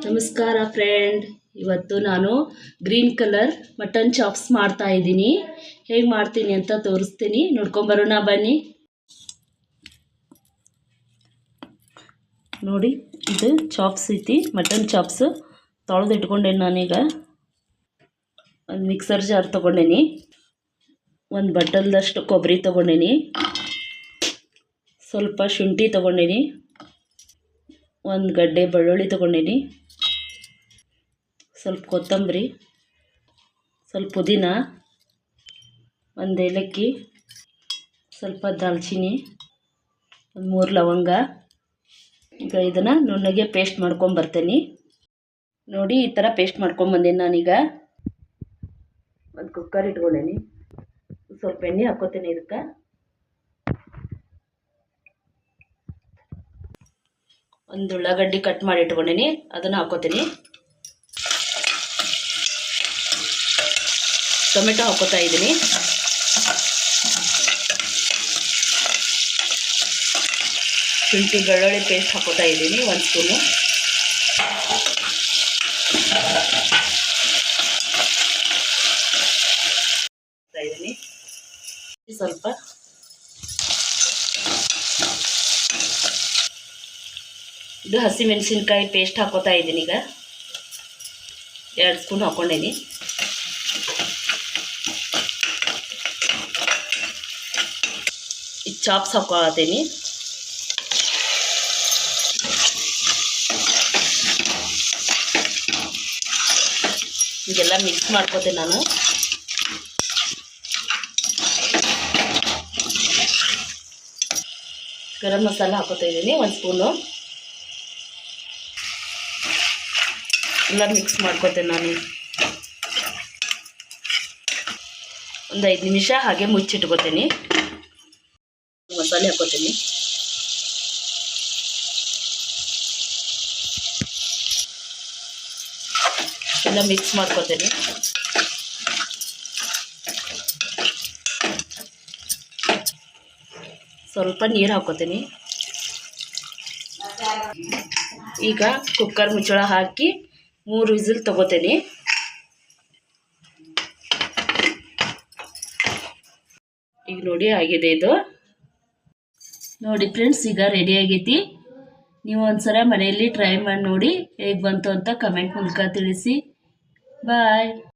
ನಮಸ್ಕಾರ ಫ್ರೆಂಡ್. ಇವತ್ತು ನಾನು ಗ್ರೀನ್ ಕಲರ್ ಮಟನ್ ಚಾಪ್ಸ್ ಮಾಡ್ತಾ ಇದ್ದೀನಿ. ಹೇಗೆ ಮಾಡ್ತೀನಿ ಅಂತ ತೋರಿಸ್ತೀನಿ, ನೋಡ್ಕೊಂಬರೋಣ ಬನ್ನಿ. ನೋಡಿ, ಇದು ಚಾಪ್ಸ್ ಐತಿ, ಮಟನ್ ಚಾಪ್ಸ್ ತೊಳೆದು ಇಟ್ಕೊಂಡೇನಿ. ನಾನೀಗ ಒಂದು ಮಿಕ್ಸರ್ ಜಾರ್ ತೊಗೊಂಡೇನಿ, ಒಂದು ಬಟ್ಟಲ್ದಷ್ಟು ಕೊಬ್ಬರಿ ತೊಗೊಂಡೇನಿ, ಸ್ವಲ್ಪ ಶುಂಠಿ ತೊಗೊಂಡೇನಿ, ಒಂದು ಗಡ್ಡೆ ಬೆಳ್ಳುಳ್ಳಿ ತೊಗೊಂಡೇನಿ, ಸ್ವಲ್ಪ ಕೊತ್ತಂಬರಿ, ಸ್ವಲ್ಪ ಪುದೀನ, ಒಂದು ಏಲಕ್ಕಿ, ಸ್ವಲ್ಪ ದಾಲ್ಚಿನ್ನಿ, ಒಂದು 3 ಲವಂಗ. ಈಗ ಇದನ್ನು ನುಣ್ಣಗೆ ಪೇಸ್ಟ್ ಮಾಡ್ಕೊಂಬರ್ತೀನಿ. ನೋಡಿ, ಈ ಥರ ಪೇಸ್ಟ್ ಮಾಡ್ಕೊಂಬಂದೇನಿ. ನಾನೀಗ ಒಂದು ಕುಕ್ಕರ್ ಇಟ್ಕೊಂಡೇನಿ, ಸ್ವಲ್ಪ ಎಣ್ಣೆ ಹಾಕ್ಕೋತೀನಿ. ಇದಕ್ಕೆ ಒಂದು ಉಳ್ಳಾಗಡ್ಡಿ ಕಟ್ ಮಾಡಿ ಇಟ್ಕೊಂಡೇನಿ, ಅದನ್ನು ಹಾಕ್ಕೋತೀನಿ. ಟೊಮೆಟೊ ಹಾಕ್ಕೋತಾ ಇದ್ದೀನಿ. ಶುಂಠಿ ಬೆಳ್ಳುಳ್ಳಿ ಪೇಸ್ಟ್ ಹಾಕ್ಕೋತಾ ಇದ್ದೀನಿ, 1 ಸ್ಪೂನು. ಸ್ವಲ್ಪ ಇದು ಹಸಿಮೆಣಸಿನ್ಕಾಯಿ ಪೇಸ್ಟ್ ಹಾಕೋತಾ ಇದ್ದೀನಿ. ಈಗ 2 ಸ್ಪೂನ್ ಹಾಕ್ಕೊಂಡೇನಿ. ಈ ಚಾಪ್ಸ್ ಹಾಕೋತೀನಿ. ಇದೆಲ್ಲ ಮಿಕ್ಸ್ ಮಾಡ್ಕೋತೀನಿ ನಾನು. ಗರಂ ಮಸಾಲ ಹಾಕೋತಾ ಇದ್ದೀನಿ, 1 ಸ್ಪೂನು. ಎಲ್ಲ ಮಿಕ್ಸ್ ಮಾಡ್ಕೋತೇನೆ ನಾನು. ಒಂದು 5 ನಿಮಿಷ ಹಾಗೆ ಮುಚ್ಚಿಟ್ಕೋತೀನಿ. ಮಸಾಲೆ ಹಾಕೋತೀನಿ. ಎಲ್ಲ ಮಿಕ್ಸ್ ಮಾಡ್ಕೋತೀನಿ. ಸ್ವಲ್ಪ ನೀರು ಹಾಕೋತೀನಿ. ಈಗ ಕುಕ್ಕರ್ ಮುಚ್ಚಳ ಹಾಕಿ 3 ವಿಸಿಲ್ ತಗೋತೀನಿ. ಈಗ ನೋಡಿ ಆಗಿದೆ ಇದು. ನೋಡಿ ಫ್ರೆಂಡ್ಸ್, ಈಗ ರೆಡಿ ಆಗೈತಿ. ನೀವು ಒಂದ್ಸಲ ಮನೆಯಲ್ಲಿ ಟ್ರೈ ಮಾಡಿ ನೋಡಿ, ಹೇಗೆ ಬಂತು ಅಂತ ಕಮೆಂಟ್ ಮೂಲಕ ತಿಳಿಸಿ. ಬಾಯ್.